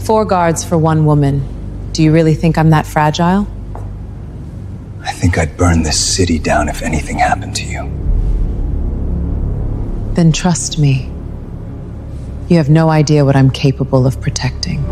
4 guards for 1 woman. Do you really think I'm that fragile? I think I'd burn this city down if anything happened to you. Then trust me. You have no idea what I'm capable of protecting.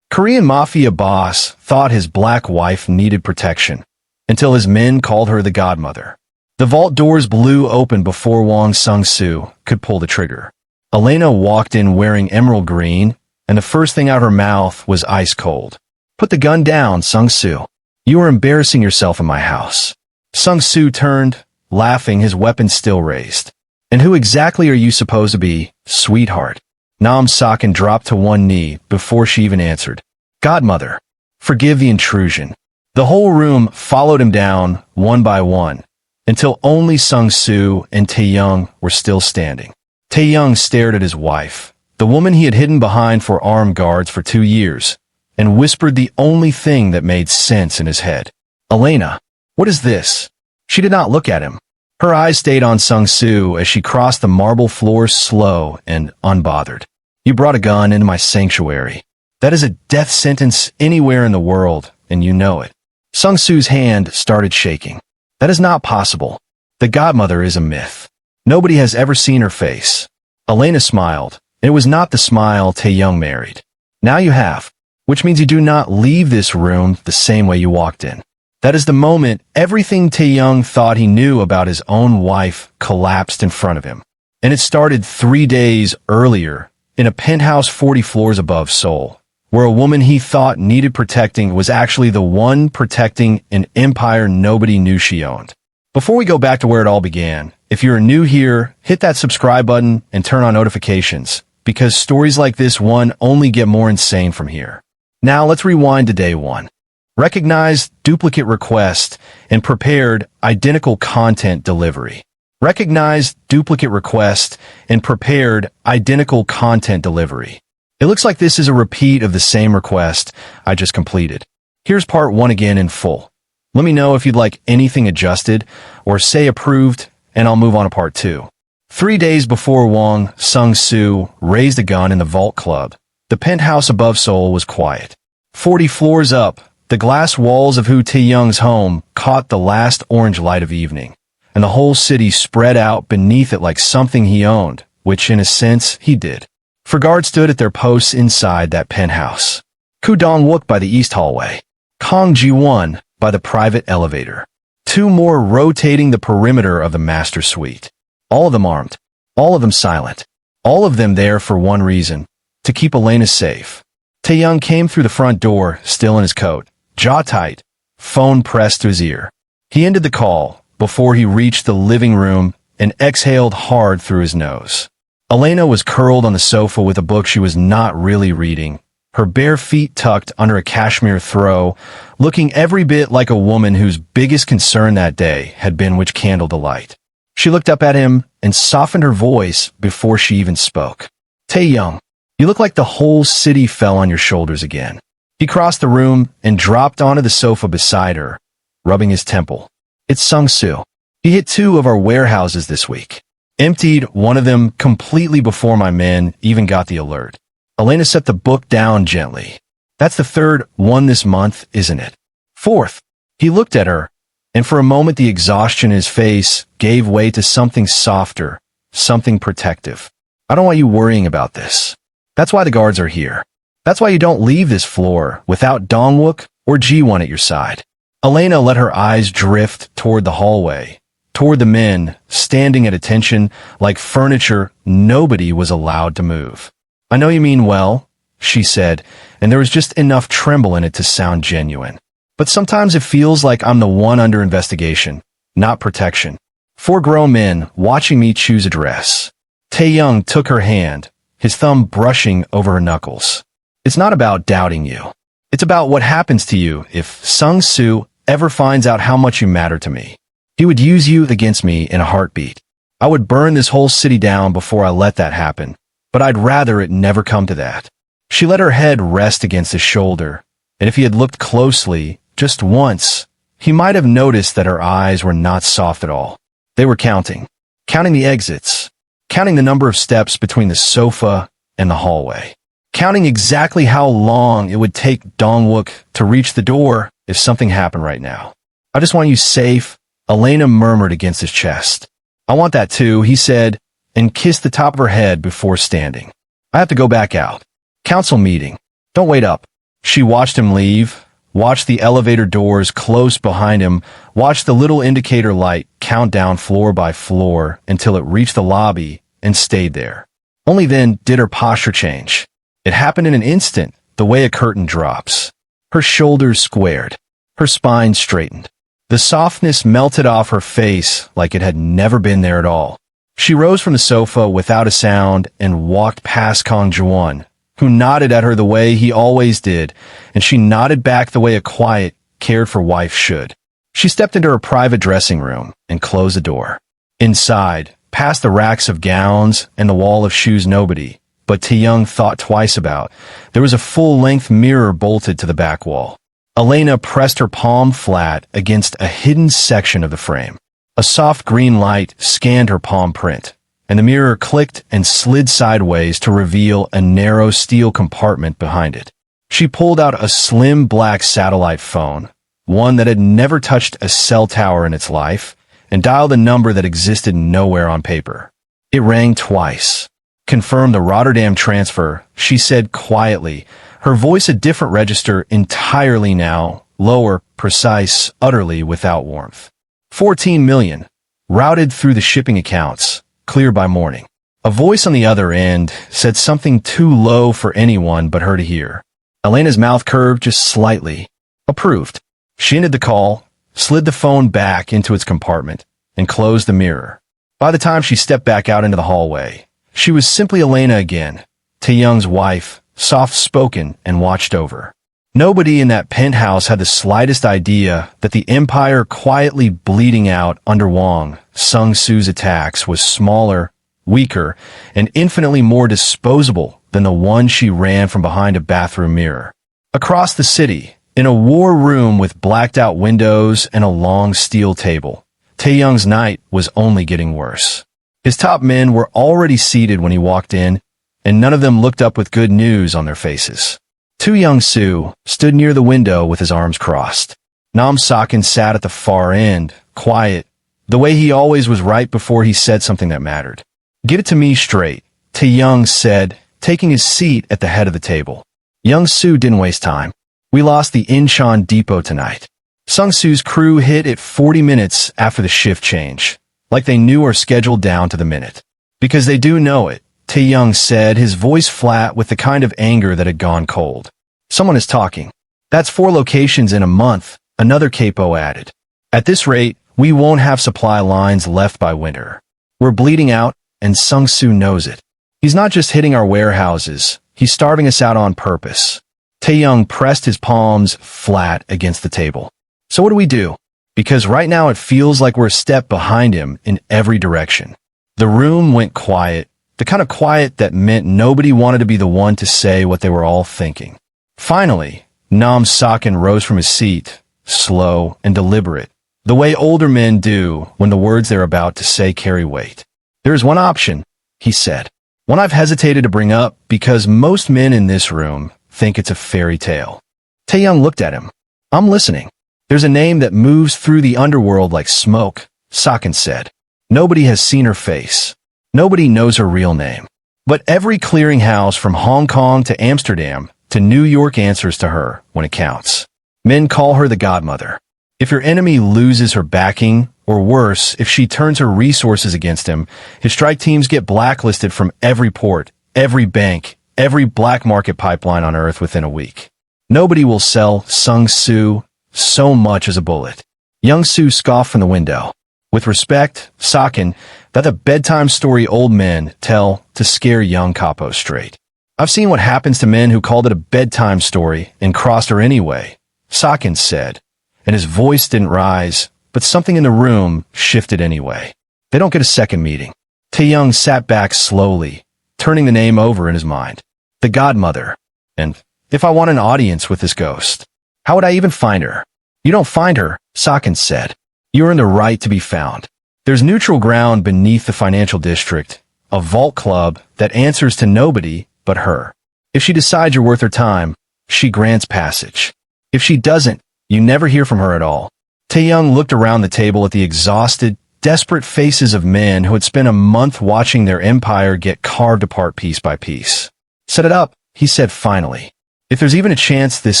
Korean Mafia boss thought his black wife needed protection, until his men called her the Godmother. The vault doors blew open before Wong Sung-soo could pull the trigger. Elena walked in wearing emerald green, and the first thing out her mouth was ice cold. "Put the gun down, Sung-soo. You are embarrassing yourself in my house." Sung-soo turned, laughing, his weapon still raised. "And who exactly are you supposed to be, sweetheart?" Nam Sakin dropped to one knee before she even answered. "Godmother, forgive the intrusion." The whole room followed him down, one by one, until only Sung-soo and Tae-Young were still standing. Tae-Young stared at his wife, the woman he had hidden behind for armed guards for 2 years, and whispered the only thing that made sense in his head. "Elena, what is this?" She did not look at him. Her eyes stayed on Sung-soo as she crossed the marble floor slow and unbothered. "You brought a gun into my sanctuary. That is a death sentence anywhere in the world, and you know it." Sung-soo's hand started shaking. "That is not possible. The Godmother is a myth. Nobody has ever seen her face." Elena smiled, and it was not the smile Tae-Young married. "Now you have, which means you do not leave this room the same way you walked in." That is the moment everything Tae-Young thought he knew about his own wife collapsed in front of him. And it started 3 days earlier, in a penthouse 40 floors above Seoul, where a woman he thought needed protecting was actually the one protecting an empire nobody knew she owned. Before we go back to where it all began, if you're new here, hit that subscribe button and turn on notifications, because stories like this one only get more insane from here. Now let's rewind to day 1. Recognized duplicate request and prepared identical content delivery. Recognized duplicate request and prepared identical content delivery. It looks like this is a repeat of the same request I just completed. Here's part 1 again in full. Let me know if you'd like anything adjusted or say approved, and I'll move on to part 2. 3 days before Wong Sung-soo raised a gun in the Vault Club, the penthouse above Seoul was quiet. 40 floors up, the glass walls of Hu Tae-Young's home caught the last orange light of evening, and the whole city spread out beneath it like something he owned, which in a sense he did. 4 guards stood at their posts inside that penthouse. Ku Dong-wook by the east hallway. Kong Ji-won by the private elevator. 2 more rotating the perimeter of the master suite. All of them armed. All of them silent. All of them there for one reason: to keep Elena safe. Tae-Young came through the front door, still in his coat, jaw tight, phone pressed to his ear. He ended the call before he reached the living room and exhaled hard through his nose. Elena was curled on the sofa with a book she was not really reading, her bare feet tucked under a cashmere throw, looking every bit like a woman whose biggest concern that day had been which candle to light. She looked up at him and softened her voice before she even spoke. "Tae-Young, you look like the whole city fell on your shoulders again." He crossed the room and dropped onto the sofa beside her, rubbing his temple. "It's Sung-soo. He hit 2 of our warehouses this week. Emptied one of them completely before my men even got the alert." Elena set the book down gently. "That's the 3rd one this month, isn't it?" "4th. He looked at her, and for a moment the exhaustion in his face gave way to something softer, something protective. "I don't want you worrying about this. That's why the guards are here. That's why you don't leave this floor without Dong-wook or Ji-won at your side." Elena let her eyes drift toward the hallway, toward the men, standing at attention like furniture nobody was allowed to move. "I know you mean well," she said, and there was just enough tremble in it to sound genuine. "But sometimes it feels like I'm the one under investigation, not protection. 4 grown men watching me choose a dress." Tae-Young took her hand, his thumb brushing over her knuckles. "It's not about doubting you. It's about what happens to you if Sung-soo ever finds out how much you matter to me. He would use you against me in a heartbeat. I would burn this whole city down before I let that happen, but I'd rather it never come to that." She let her head rest against his shoulder, and if he had looked closely, just once, he might have noticed that her eyes were not soft at all. They were counting the exits, counting the number of steps between the sofa and the hallway, counting exactly how long it would take Dongwook to reach the door if something happened right now. I just want you safe, Elena murmured against his chest. I want that too, he said, and kissed the top of her head before standing. I have to go back out. Council meeting. Don't wait up. She watched him leave, watched the elevator doors close behind him, watched the little indicator light count down floor by floor until it reached the lobby and stayed there. Only then did her posture change. It happened in an instant, the way a curtain drops. Her shoulders squared, her spine straightened. The softness melted off her face like it had never been there at all. She rose from the sofa without a sound and walked past Kong Juan, who nodded at her the way he always did, and she nodded back the way a quiet, cared-for wife should. She stepped into her private dressing room and closed the door. Inside, past the racks of gowns and the wall of shoes nobody, but Tae-Young thought twice about, there was a full-length mirror bolted to the back wall. Elena pressed her palm flat against a hidden section of the frame. A soft green light scanned her palm print, and the mirror clicked and slid sideways to reveal a narrow steel compartment behind it. She pulled out a slim black satellite phone, one that had never touched a cell tower in its life, and dialed a number that existed nowhere on paper. It rang twice. Confirm the Rotterdam transfer, she said quietly, her voice a different register entirely now, lower, precise, utterly without warmth. 14 million, routed through the shipping accounts, clear by morning. A voice on the other end said something too low for anyone but her to hear. Elena's mouth curved just slightly. Approved. She ended the call, slid the phone back into its compartment, and closed the mirror. By the time she stepped back out into the hallway, she was simply Elena again, Tae-Young's wife, soft-spoken and watched over. Nobody in that penthouse had the slightest idea that the empire quietly bleeding out under Wang Sung-Soo's attacks was smaller, weaker, and infinitely more disposable than the one she ran from behind a bathroom mirror. Across the city, in a war room with blacked-out windows and a long steel table, Tae-Young's night was only getting worse. His top men were already seated when he walked in, and none of them looked up with good news on their faces. Young-soo stood near the window with his arms crossed. Nam Sakin sat at the far end, quiet, the way he always was right before he said something that mattered. Get it to me straight, Tae-Young said, taking his seat at the head of the table. Young-soo didn't waste time. We lost the Incheon depot tonight. Sung-Soo's crew hit at 40 minutes after the shift change, like they knew our schedule down to the minute. Because they do know it, Tae-Young said, his voice flat with the kind of anger that had gone cold. Someone is talking. That's 4 locations in a month, another capo added. At this rate, we won't have supply lines left by winter. We're bleeding out, and Sung-Soo knows it. He's not just hitting our warehouses, he's starving us out on purpose. Tae-Young pressed his palms flat against the table. So what do we do? Because right now it feels like we're a step behind him in every direction. The room went quiet, the kind of quiet that meant nobody wanted to be the one to say what they were all thinking. Finally, Nam Sakin rose from his seat, slow and deliberate, the way older men do when the words they're about to say carry weight. There is one option, he said, one I've hesitated to bring up because most men in this room think it's a fairy tale. Tae-Young looked at him. I'm listening. There's a name that moves through the underworld like smoke, Sakin said. Nobody has seen her face. Nobody knows her real name. But every clearinghouse from Hong Kong to Amsterdam to New York answers to her when it counts. Men call her the Godmother. If your enemy loses her backing, or worse, if she turns her resources against him, his strike teams get blacklisted from every port, every bank, every black market pipeline on Earth within a week. Nobody will sell Sung-Soo so much as a bullet. Young-Soo scoffed from the window. With respect, Sakin, that's a bedtime story old men tell to scare young capos straight. I've seen what happens to men who called it a bedtime story and crossed her anyway, Sakin said, and his voice didn't rise, but something in the room shifted anyway. They don't get a second meeting. Tae-Young sat back slowly, turning the name over in his mind. The Godmother. And if I want an audience with this ghost, how would I even find her? You don't find her, Sakin said. You earn the right to be found. There's neutral ground beneath the financial district, a vault club that answers to nobody but her. If she decides you're worth her time, she grants passage. If she doesn't, you never hear from her at all. Tae-Young looked around the table at the exhausted, desperate faces of men who had spent a month watching their empire get carved apart piece by piece. Set it up, he said finally. If there's even a chance this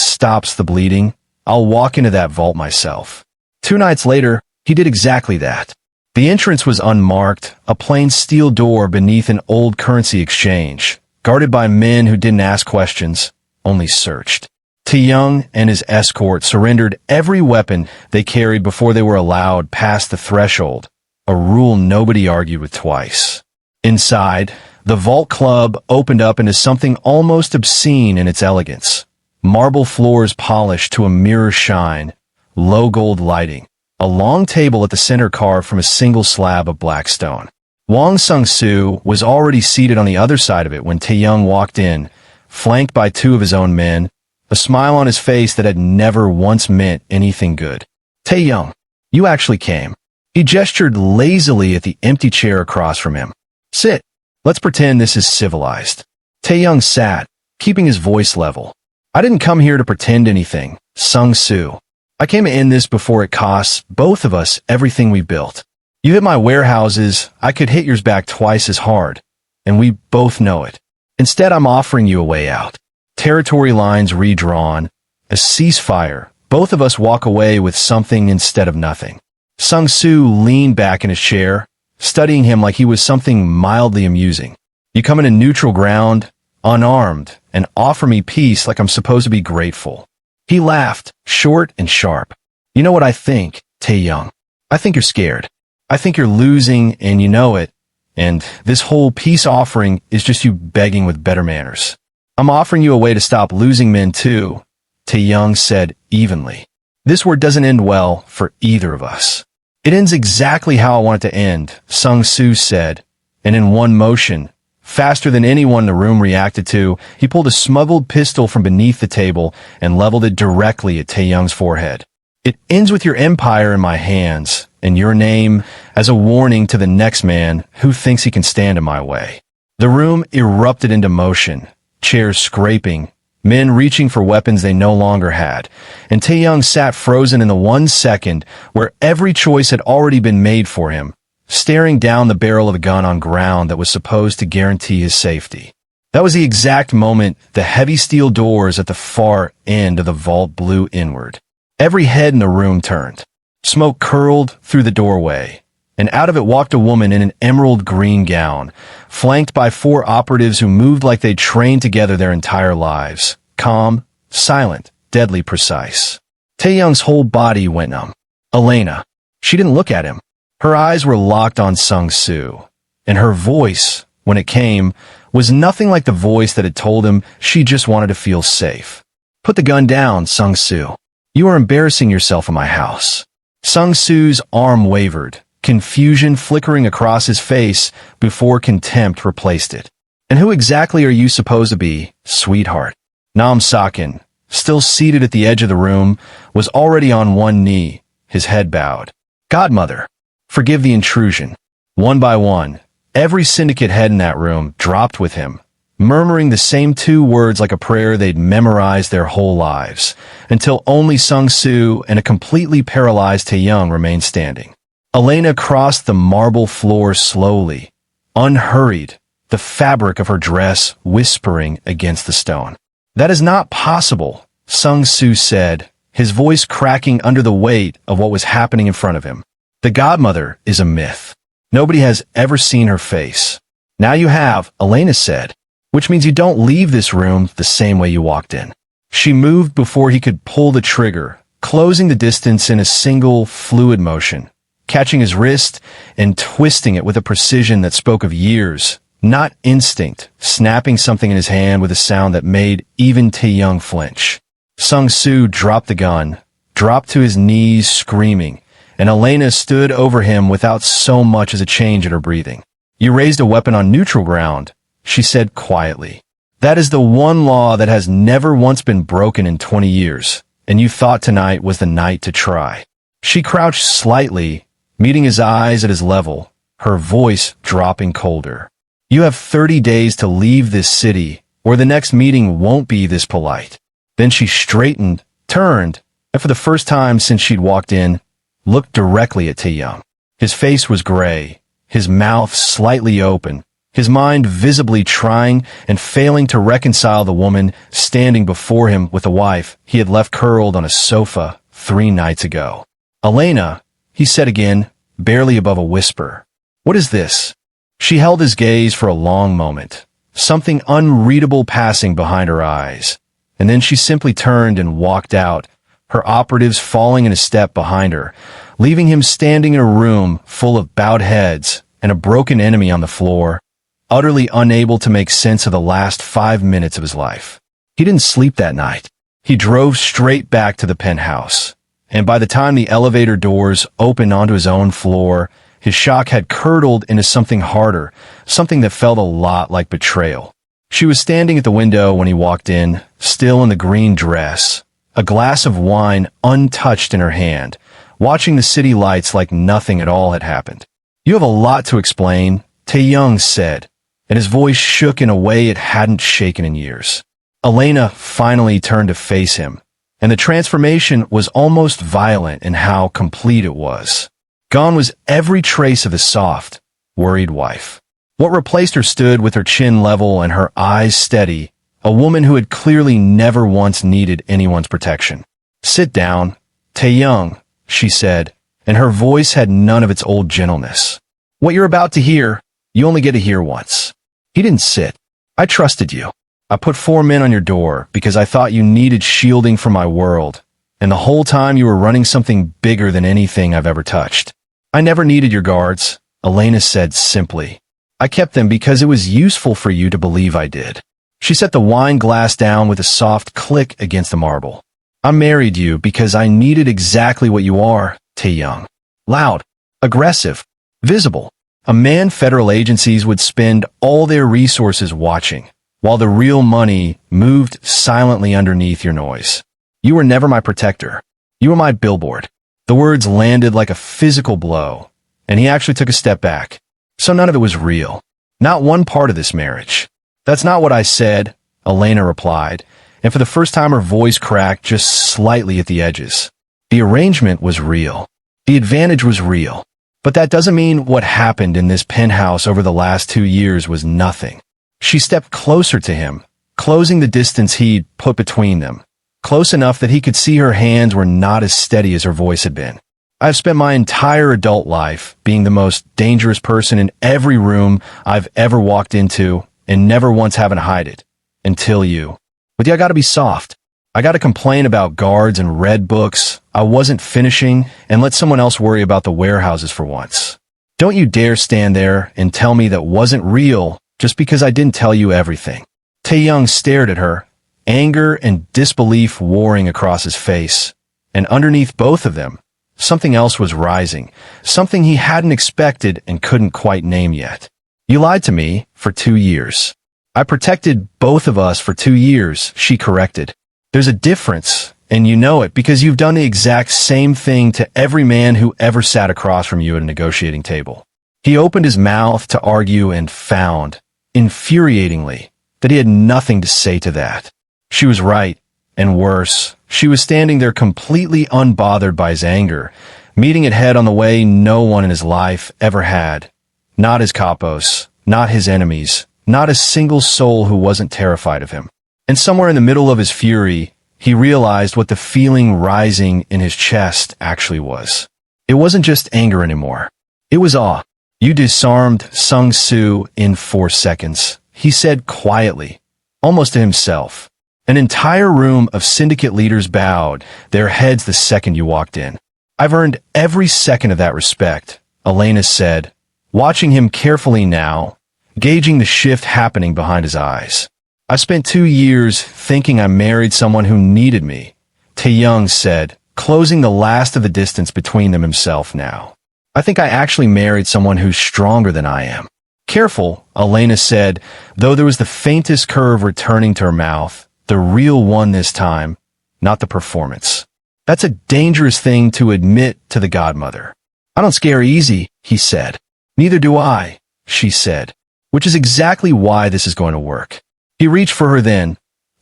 stops the bleeding, I'll walk into that vault myself. 2 nights later, he did exactly that. The entrance was unmarked, a plain steel door beneath an old currency exchange, guarded by men who didn't ask questions, only searched. Tae-Young and his escort surrendered every weapon they carried before they were allowed past the threshold, a rule nobody argued with twice. Inside, the Vault Club opened up into something almost obscene in its elegance. Marble floors polished to a mirror shine, low gold lighting, a long table at the center carved from a single slab of black stone. Wang Sung-soo was already seated on the other side of it when Tae-Young walked in, flanked by 2 of his own men, a smile on his face that had never once meant anything good. Tae-Young, you actually came. He gestured lazily at the empty chair across from him. Sit. Let's pretend this is civilized. Tae-Young sat, keeping his voice level. I didn't come here to pretend anything, Sung-soo. I came to end this before it costs both of us everything we built. You hit my warehouses, I could hit yours back twice as hard, and we both know it. Instead, I'm offering you a way out. Territory lines redrawn, a ceasefire, both of us walk away with something instead of nothing. Sung-soo leaned back in his chair, studying him like he was something mildly amusing. You come into neutral ground, unarmed, and offer me peace like I'm supposed to be grateful. He laughed, short and sharp. You know what I think, Tae-Young? I think you're scared. I think you're losing and you know it, and this whole peace offering is just you begging with better manners. I'm offering you a way to stop losing men too, Tae-Young said evenly. This war doesn't end well for either of us. It ends exactly how I want it to end, Sung-soo said, and in one motion, faster than anyone in the room reacted to, he pulled a smuggled pistol from beneath the table and leveled it directly at Tae-Young's forehead. It ends with your empire in my hands, and your name as a warning to the next man who thinks he can stand in my way. The room erupted into motion. Chairs scraping, men reaching for weapons they no longer had, and Tae-Young sat frozen in the 1 second where every choice had already been made for him, staring down the barrel of a gun on ground that was supposed to guarantee his safety. That was the exact moment the heavy steel doors at the far end of the vault blew inward. Every head in the room turned. Smoke curled through the doorway, and out of it walked a woman in an emerald green gown, flanked by 4 operatives who moved like they'd trained together their entire lives. Calm, silent, deadly precise. Tae-Young's whole body went numb. Elena. She didn't look at him. Her eyes were locked on Sung-soo, and her voice, when it came, was nothing like the voice that had told him she just wanted to feel safe. Put the gun down, Sung-soo. You are embarrassing yourself in my house. Sung-soo's arm wavered, confusion flickering across his face before contempt replaced it. And who exactly are you supposed to be, sweetheart? Nam Sakin, still seated at the edge of the room, was already on one knee, his head bowed. Godmother, forgive the intrusion. One by one, every syndicate head in that room dropped with him, murmuring the same 2 words like a prayer they'd memorized their whole lives, until only Sung-soo and a completely paralyzed Tae-Young remained standing. Elena crossed the marble floor slowly, unhurried, the fabric of her dress whispering against the stone. That is not possible, Sung-soo said, his voice cracking under the weight of what was happening in front of him. The Godmother is a myth. Nobody has ever seen her face. Now you have, Elena said, which means you don't leave this room the same way you walked in. She moved before he could pull the trigger, closing the distance in a single, fluid motion, catching his wrist and twisting it with a precision that spoke of years, not instinct, snapping something in his hand with a sound that made even Tae-Young flinch. Sung-soo dropped the gun, dropped to his knees screaming, and Elena stood over him without so much as a change in her breathing. You raised a weapon on neutral ground, she said quietly. That is the one law that has never once been broken in 20 years, and you thought tonight was the night to try. She crouched slightly, meeting his eyes at his level, her voice dropping colder. You have 30 days to leave this city, or the next meeting won't be this polite. Then she straightened, turned, and for the first time since she'd walked in, looked directly at Tae-Young. His face was gray, his mouth slightly open, his mind visibly trying and failing to reconcile the woman standing before him with a wife he had left curled on a sofa 3 nights ago. "Elena," he said again, barely above a whisper. "What is this?" She held his gaze for a long moment, something unreadable passing behind her eyes, and then she simply turned and walked out, her operatives falling in a step behind her, leaving him standing in a room full of bowed heads and a broken enemy on the floor, utterly unable to make sense of the last 5 minutes of his life. He didn't sleep that night. He drove straight back to the penthouse, and by the time the elevator doors opened onto his own floor, his shock had curdled into something harder, something that felt a lot like betrayal. She was standing at the window when he walked in, still in the green dress, a glass of wine untouched in her hand, watching the city lights like nothing at all had happened. "You have a lot to explain," Tae-Young said, and his voice shook in a way it hadn't shaken in years. Elena finally turned to face him, and the transformation was almost violent in how complete it was. Gone was every trace of the soft, worried wife. What replaced her stood with her chin level and her eyes steady, a woman who had clearly never once needed anyone's protection. "Sit down, Tae-Young," she said, and her voice had none of its old gentleness. "What you're about to hear, you only get to hear once." He didn't sit. "I trusted you. I put 4 men on your door because I thought you needed shielding from my world, and the whole time you were running something bigger than anything I've ever touched. I never needed your guards," Elena said simply. "I kept them because it was useful for you to believe I did." She set the wine glass down with a soft click against the marble. "I married you because I needed exactly what you are, Tae-Young. Loud, aggressive, visible. A man federal agencies would spend all their resources watching, while the real money moved silently underneath your noise. You were never my protector. You were my billboard." The words landed like a physical blow, and he actually took a step back. "So none of it was real. Not one part of this marriage." "That's not what I said," Elena replied, and for the first time her voice cracked just slightly at the edges. "The arrangement was real. The advantage was real. But that doesn't mean what happened in this penthouse over the last 2 years was nothing." She stepped closer to him, closing the distance he'd put between them, close enough that he could see her hands were not as steady as her voice had been. "I've spent my entire adult life being the most dangerous person in every room I've ever walked into and never once having to hide it. Until you. With you, I gotta be soft. I gotta complain about guards and read books I wasn't finishing and let someone else worry about the warehouses for once. Don't you dare stand there and tell me that wasn't real just because I didn't tell you everything." Tae-Young stared at her, anger and disbelief warring across his face, and underneath both of them, something else was rising, something he hadn't expected and couldn't quite name yet. "You lied to me for 2 years. I protected both of us for 2 years," she corrected. "There's a difference, and you know it because you've done the exact same thing to every man who ever sat across from you at a negotiating table." He opened his mouth to argue and found, infuriatingly, that he had nothing to say to that. She was right, and worse, she was standing there completely unbothered by his anger, meeting it head on the way no one in his life ever had. Not his capos, not his enemies, not a single soul who wasn't terrified of him. And somewhere in the middle of his fury, he realized what the feeling rising in his chest actually was. It wasn't just anger anymore. It was awe. "You disarmed Sung-Soo in 4 seconds, he said quietly, almost to himself. An entire room of Syndicate leaders bowed their heads the second you walked in. "I've earned every second of that respect," Elena said, watching him carefully now, gauging the shift happening behind his eyes. "I spent 2 years thinking I married someone who needed me," Tae-Young said, closing the last of the distance between them himself now. "I think I actually married someone who's stronger than I am." "Careful," Elena said, though there was the faintest curve returning to her mouth, the real one this time, not the performance. "That's a dangerous thing to admit to the Godmother." "I don't scare easy," he said. "Neither do I," she said, "which is exactly why this is going to work. He reached for her then,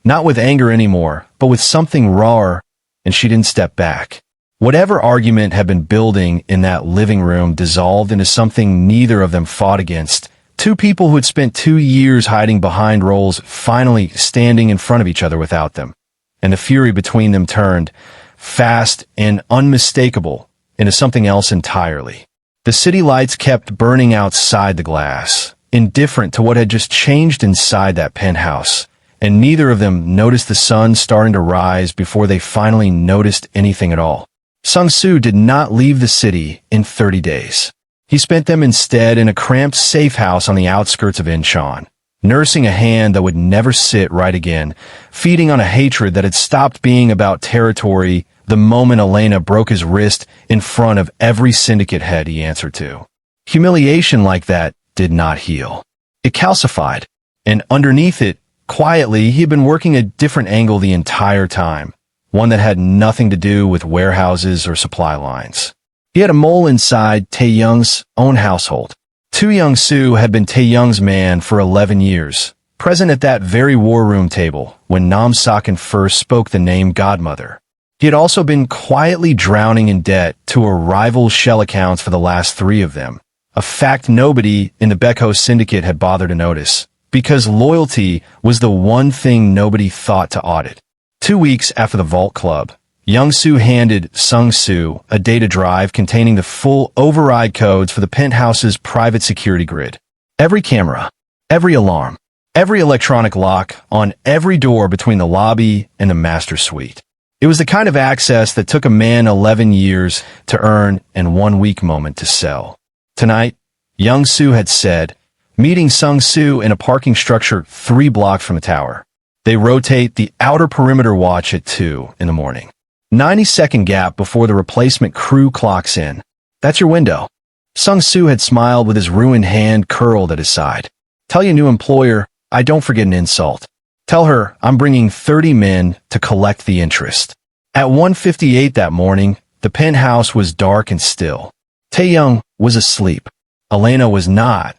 not with anger anymore, but with something rawer, and she didn't step back. Whatever argument had been building in that living room dissolved into something neither of them fought against. Two people who had spent 2 years hiding behind roles finally standing in front of each other without them. And the fury between them turned, fast and unmistakable, into something else entirely. The city lights kept burning outside the glass, indifferent to what had just changed inside that penthouse, and neither of them noticed the sun starting to rise before they finally noticed anything at all. Sung-soo did not leave the city in 30 days. He spent them instead in a cramped safe house on the outskirts of Incheon, nursing a hand that would never sit right again, feeding on a hatred that had stopped being about territory the moment Elena broke his wrist in front of every syndicate head he answered to. Humiliation like that did not heal. It calcified, and underneath it, quietly, he had been working a different angle the entire time, one that had nothing to do with warehouses or supply lines. He had a mole inside Tae-Young's own household. Young-soo had been Tae-Young's man for 11 years, present at that very war room table when Nam-Sakin first spoke the name Godmother. He had also been quietly drowning in debt to a rival's shell accounts for the last 3 of them, a fact nobody in the Baekho Syndicate had bothered to notice, because loyalty was the one thing nobody thought to audit. 2 weeks after the Vault Club, Young-soo handed Sung-soo a data drive containing the full override codes for the penthouse's private security grid. Every camera, every alarm, every electronic lock on every door between the lobby and the master suite. It was the kind of access that took a man 11 years to earn and 1 week moment to sell. Tonight, Young-soo had said, meeting Sung-soo in a parking structure 3 blocks from the tower. They rotate the outer perimeter watch at 2 in the morning. 90-second gap before the replacement crew clocks in. That's your window. Sung-soo had smiled with his ruined hand curled at his side. Tell your new employer, I don't forget an insult. Tell her I'm bringing 30 men to collect the interest. At 1:58 that morning, the penthouse was dark and still. Tae-Young was asleep. Elena was not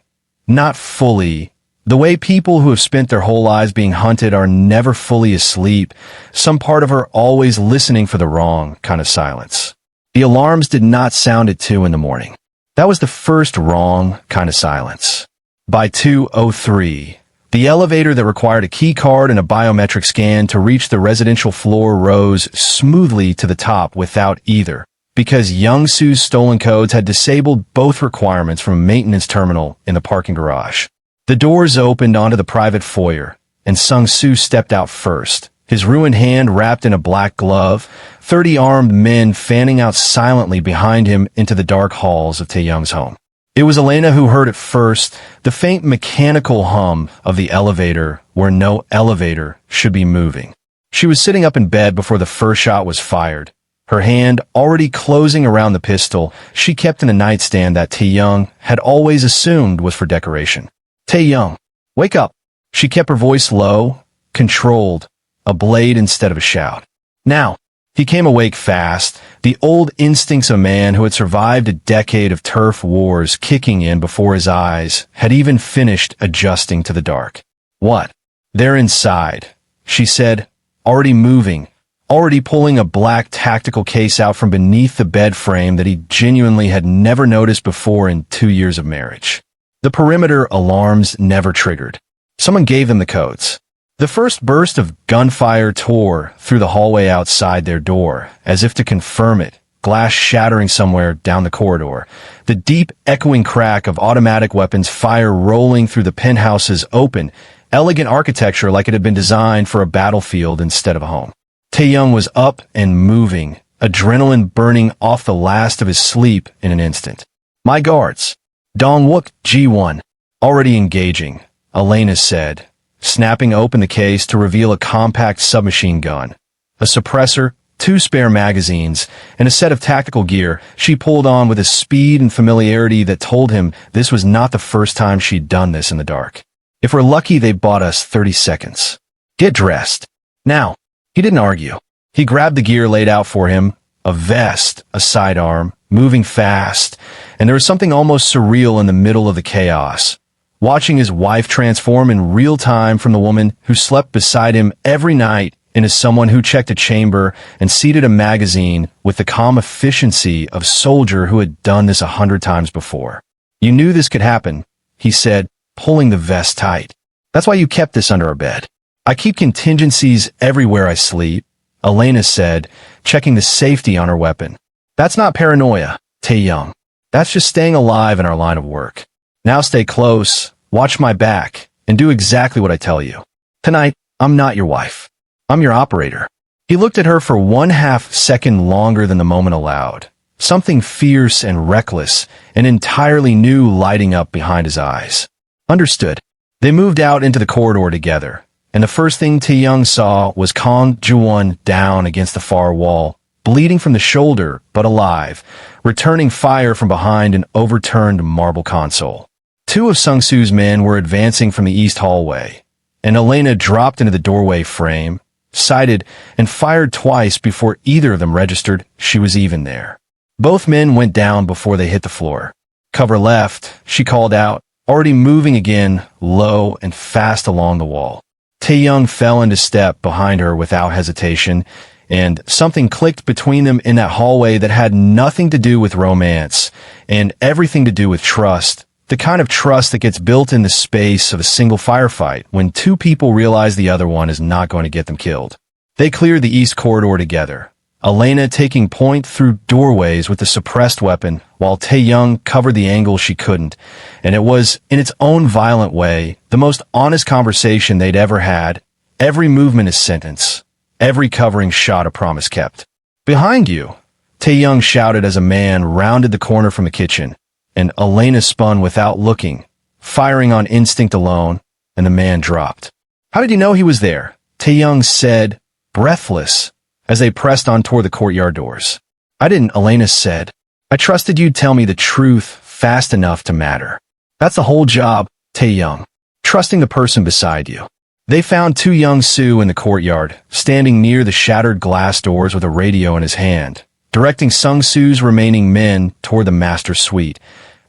fully. The way people who have spent their whole lives being hunted are never fully asleep, some part of her always listening for the wrong kind of silence. The alarms did not sound at 2 in the morning. That was the first wrong kind of silence. By 2:03, the elevator that required a key card and a biometric scan to reach the residential floor rose smoothly to the top without either, because Young-soo's stolen codes had disabled both requirements from a maintenance terminal in the parking garage. The doors opened onto the private foyer, and Sung-soo stepped out first, his ruined hand wrapped in a black glove, 30 armed men fanning out silently behind him into the dark halls of Tae-Young's home. It was Elena who heard at first the faint mechanical hum of the elevator where no elevator should be moving. She was sitting up in bed before the first shot was fired, her hand already closing around the pistol she kept in a nightstand that Tae-Young had always assumed was for decoration. Tae-Young, wake up. She kept her voice low, controlled, a blade instead of a shout. Now, he came awake fast, the old instincts of a man who had survived a decade of turf wars kicking in before his eyes had even finished adjusting to the dark. What? They're inside, she said, already moving, already pulling a black tactical case out from beneath the bed frame that he genuinely had never noticed before in 2 years of marriage. The perimeter alarms never triggered. Someone gave them the codes. The first burst of gunfire tore through the hallway outside their door, as if to confirm it, glass shattering somewhere down the corridor. The deep, echoing crack of automatic weapons fire rolling through the penthouse's open, elegant architecture like it had been designed for a battlefield instead of a home. Tae-Young was up and moving, adrenaline burning off the last of his sleep in an instant. My guards. Dong-wook, G1. Already engaging, Elena said, snapping open the case to reveal a compact submachine gun, a suppressor, 2 spare magazines, and a set of tactical gear she pulled on with a speed and familiarity that told him this was not the first time she'd done this in the dark. If we're lucky, they bought us 30 seconds. Get dressed. Now. He didn't argue. He grabbed the gear laid out for him, a vest, a sidearm, moving fast, and there was something almost surreal in the middle of the chaos. watching his wife transform in real time from the woman who slept beside him every night into someone who checked a chamber and seated a magazine with the calm efficiency of a soldier who had done this 100 times before. "You knew this could happen," he said, pulling the vest tight. "That's why you kept this under our bed." "I keep contingencies everywhere I sleep," Elena said, checking the safety on her weapon. "That's not paranoia, Tae-Young. That's just staying alive in our line of work. Now stay close, watch my back, and do exactly what I tell you. Tonight, I'm not your wife. I'm your operator." He looked at her for 1/2 second longer than the moment allowed. Something fierce and reckless and entirely new lighting up behind his eyes. "Understood." They moved out into the corridor together, and the first thing Tae-Young saw was Kang Ju-won down against the far wall, bleeding from the shoulder, but alive, returning fire from behind an overturned marble console. Two of Sung-Soo's men were advancing from the east hallway, and Elena dropped into the doorway frame, sighted, and fired twice before either of them registered she was even there. Both men went down before they hit the floor. "Cover left," she called out, already moving again, low and fast along the wall. Tae-Young fell into step behind her without hesitation, and something clicked between them in that hallway that had nothing to do with romance and everything to do with trust, the kind of trust that gets built in the space of a single firefight when two people realize the other one is not going to get them killed. They cleared the east corridor together, Elena taking point through doorways with a suppressed weapon, while Tae-Young covered the angle she couldn't, and it was, in its own violent way, the most honest conversation they'd ever had. Every movement a sentence, every covering shot a promise kept. "Behind you," Tae-Young shouted as a man rounded the corner from the kitchen, and Elena spun without looking, firing on instinct alone, and the man dropped. "How did you know he was there?" Tae-Young said, breathless, as they pressed on toward the courtyard doors. "I didn't," Elena said. "I trusted you'd tell me the truth fast enough to matter. That's the whole job, Tae-Young. Trusting the person beside you." They found Tu Young-soo in the courtyard, standing near the shattered glass doors with a radio in his hand, directing Sung-Soo's remaining men toward the master suite,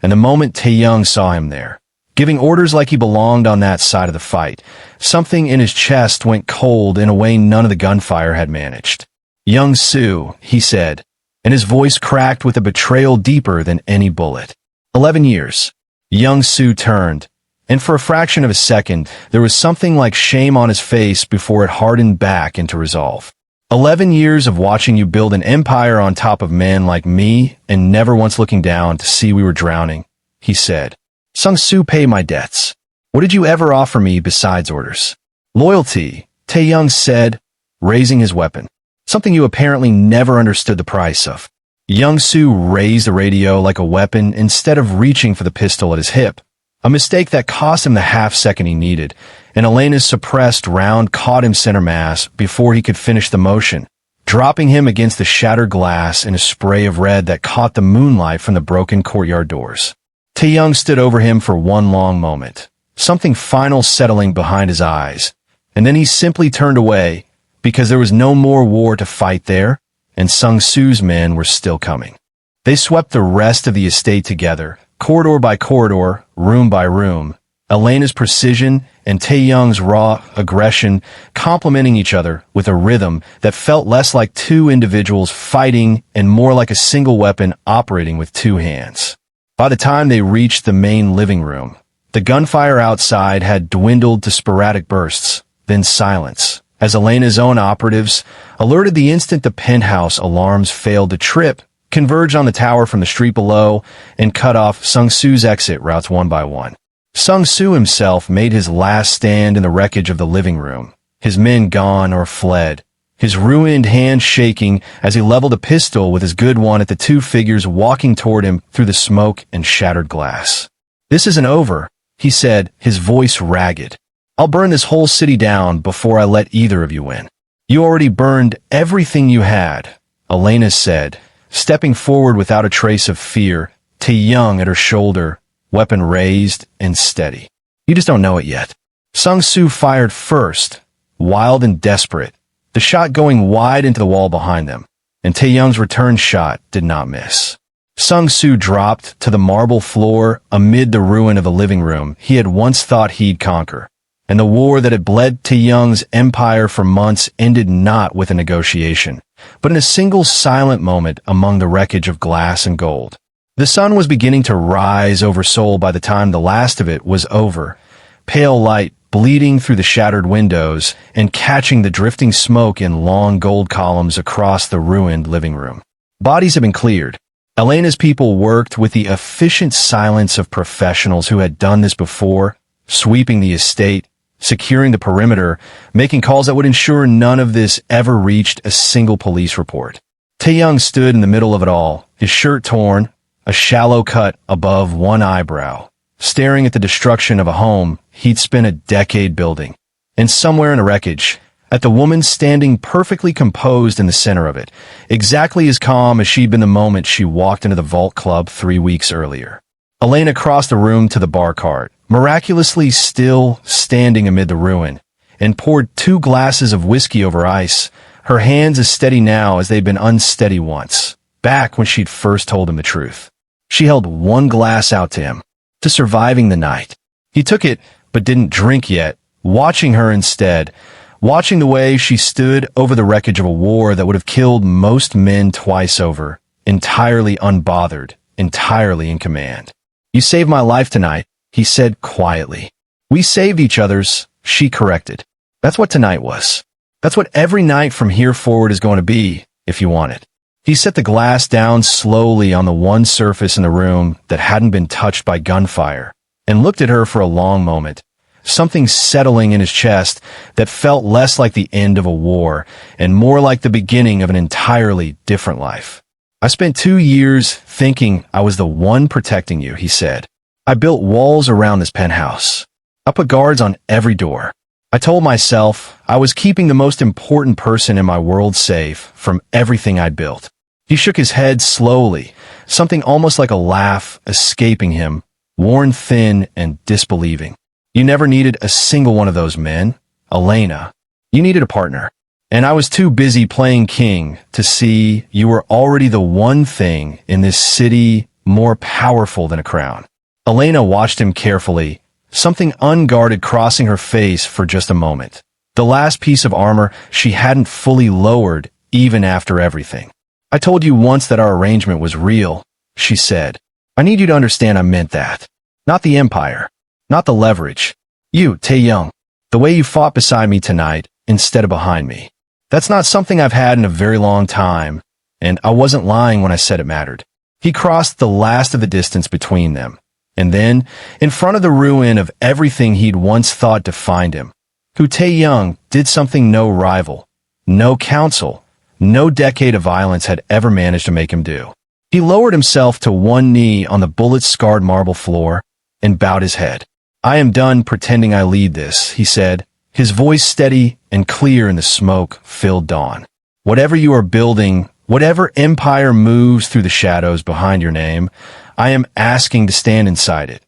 and the moment Tae-Young saw him there, giving orders like he belonged on that side of the fight, something in his chest went cold in a way none of the gunfire had managed. "Young-soo," he said, and his voice cracked with a betrayal deeper than any bullet. 11 years. Young-soo turned, and for a fraction of a second, there was something like shame on his face before it hardened back into resolve. 11 years of watching you build an empire on top of men like me and never once looking down to see we were drowning, he said. "Sung-Soo paid my debts. What did you ever offer me besides orders?" "Loyalty," Tae-Young said, raising his weapon. "Something you apparently never understood the price of." Young-Soo raised the radio like a weapon instead of reaching for the pistol at his hip, a mistake that cost him the half-second he needed, and Elena's suppressed round caught him center mass before he could finish the motion, dropping him against the shattered glass in a spray of red that caught the moonlight from the broken courtyard doors. Tae-Young stood over him for one long moment, something final settling behind his eyes, and then he simply turned away, because there was no more war to fight there, and Sung-Soo's men were still coming. They swept the rest of the estate together, corridor by corridor, room by room, Elena's precision and Tae-Young's raw aggression complementing each other with a rhythm that felt less like two individuals fighting and more like a single weapon operating with two hands. By the time they reached the main living room, the gunfire outside had dwindled to sporadic bursts, then silence, as Elena's own operatives, alerted the instant the penthouse alarms failed to trip, converged on the tower from the street below, and cut off Sung-Soo's exit routes one by one. Sung-Soo himself made his last stand in the wreckage of the living room, his men gone or fled, his ruined hand shaking as he leveled a pistol with his good one at the two figures walking toward him through the smoke and shattered glass. "This isn't over," he said, his voice ragged. "I'll burn this whole city down before I let either of you win." "You already burned everything you had," Elena said, stepping forward without a trace of fear, Tae-Young at her shoulder, weapon raised and steady. "You just don't know it yet." Sung-Soo fired first, wild and desperate, the shot going wide into the wall behind them, and Tae-Young's return shot did not miss. Sung-soo dropped to the marble floor amid the ruin of the living room he had once thought he'd conquer. And the war that had bled Tae-Young's empire for months ended not with a negotiation, but in a single silent moment among the wreckage of glass and gold. The sun was beginning to rise over Seoul by the time the last of it was over, pale light bleeding through the shattered windows and catching the drifting smoke in long gold columns across the ruined living room. Bodies had been cleared. Elena's people worked with the efficient silence of professionals who had done this before, sweeping the estate, securing the perimeter, making calls that would ensure none of this ever reached a single police report. Tae-Young stood in the middle of it all, his shirt torn, a shallow cut above one eyebrow, staring at the destruction of a home he'd spent a decade building. And somewhere in the wreckage, at the woman standing perfectly composed in the center of it, exactly as calm as she'd been the moment she walked into the Vault Club 3 weeks earlier. Elena crossed the room to the bar cart, miraculously still standing amid the ruin, and poured 2 glasses of whiskey over ice, her hands as steady now as they'd been unsteady once, back when she'd first told him the truth. She held 1 glass out to him, to surviving the night. He took it, but didn't drink yet, watching her instead, watching the way she stood over the wreckage of a war that would have killed most men twice over, entirely unbothered, entirely in command. "You saved my life tonight," he said quietly. "We saved each other's," she corrected. "That's what tonight was. That's what every night from here forward is going to be, if you want it." He set the glass down slowly on the one surface in the room that hadn't been touched by gunfire, and looked at her for a long moment, something settling in his chest that felt less like the end of a war and more like the beginning of an entirely different life. "I spent 2 years thinking I was the one protecting you," he said. "I built walls around this penthouse. I put guards on every door. I told myself I was keeping the most important person in my world safe from everything I'd built." He shook his head slowly, something almost like a laugh escaping him, worn thin and disbelieving. "You never needed a single one of those men, Elena. You needed a partner. And I was too busy playing king to see you were already the one thing in this city more powerful than a crown." Elena watched him carefully, something unguarded crossing her face for just a moment. The last piece of armor she hadn't fully lowered even after everything. "I told you once that our arrangement was real," she said. "I need you to understand I meant that. Not the empire. Not the leverage. You, Tae-Young. The way you fought beside me tonight instead of behind me. That's not something I've had in a very long time, and I wasn't lying when I said it mattered." He crossed the last of the distance between them, and then, in front of the ruin of everything he'd once thought defined him, Hu Tae-Young did something no rival, no council, no decade of violence had ever managed to make him do. He lowered himself to one knee on the bullet-scarred marble floor and bowed his head. "I am done pretending I lead this," he said, his voice steady and clear in the smoke-filled dawn. "Whatever you are building, whatever empire moves through the shadows behind your name, I am asking to stand inside it,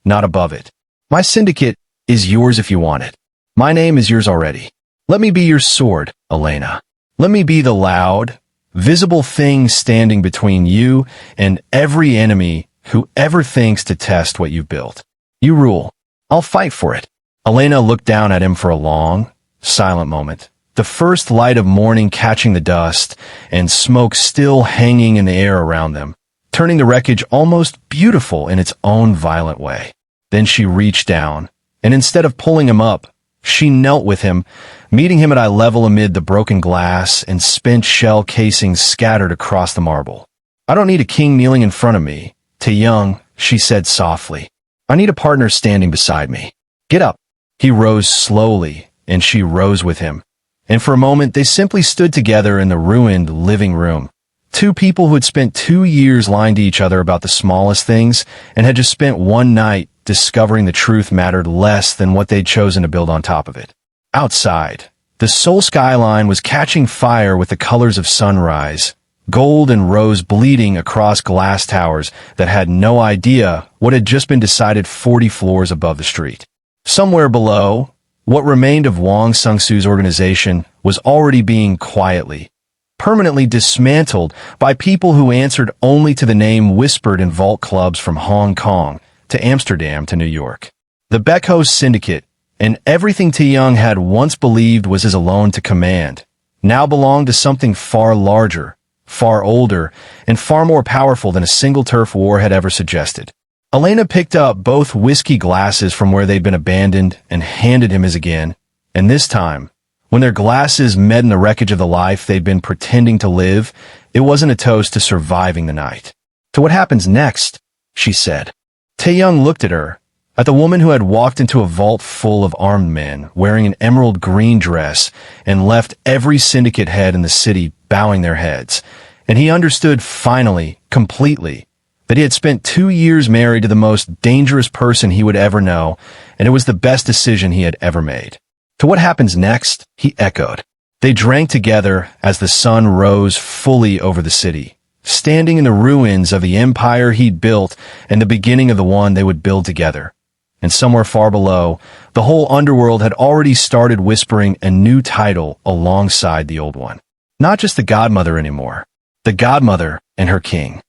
not above it. My syndicate is yours if you want it. My name is yours already. Let me be your sword, Elena. Let me be the loud, visible thing standing between you and every enemy who ever thinks to test what you've built. You rule. I'll fight for it." Elena looked down at him for a long, silent moment, the first light of morning catching the dust and smoke still hanging in the air around them, turning the wreckage almost beautiful in its own violent way. Then she reached down, and instead of pulling him up, she knelt with him, meeting him at eye level amid the broken glass and spent shell casings scattered across the marble. "I don't need a king kneeling in front of me, Tae-Young," she said softly. "I need a partner standing beside me. Get up." He rose slowly, and she rose with him. And for a moment, they simply stood together in the ruined living room. Two people who had spent 2 years lying to each other about the smallest things and had just spent one night discovering the truth mattered less than what they'd chosen to build on top of it. Outside, the Seoul skyline was catching fire with the colors of sunrise, gold and rose bleeding across glass towers that had no idea what had just been decided 40 floors above the street. Somewhere below, what remained of Wang Sung-soo's organization was already being quietly, permanently dismantled by people who answered only to the name whispered in vault clubs from Hong Kong to Amsterdam to New York. The Beckho's Syndicate, and everything Tae-Young had once believed was his alone to command, now belonged to something far larger, far older, and far more powerful than a single turf war had ever suggested. Elena picked up both whiskey glasses from where they'd been abandoned and handed him his again, and this time, when their glasses met in the wreckage of the life they'd been pretending to live, it wasn't a toast to surviving the night. To what happens next, she said. Tae-Young looked at her, at the woman who had walked into a vault full of armed men, wearing an emerald green dress, and left every syndicate head in the city bowing their heads. And he understood finally, completely, that he had spent 2 years married to the most dangerous person he would ever know, and it was the best decision he had ever made. To what happens next, he echoed. They drank together as the sun rose fully over the city, standing in the ruins of the empire he'd built and the beginning of the one they would build together. And somewhere far below, the whole underworld had already started whispering a new title alongside the old one. Not just the Godmother anymore. The Godmother and her king.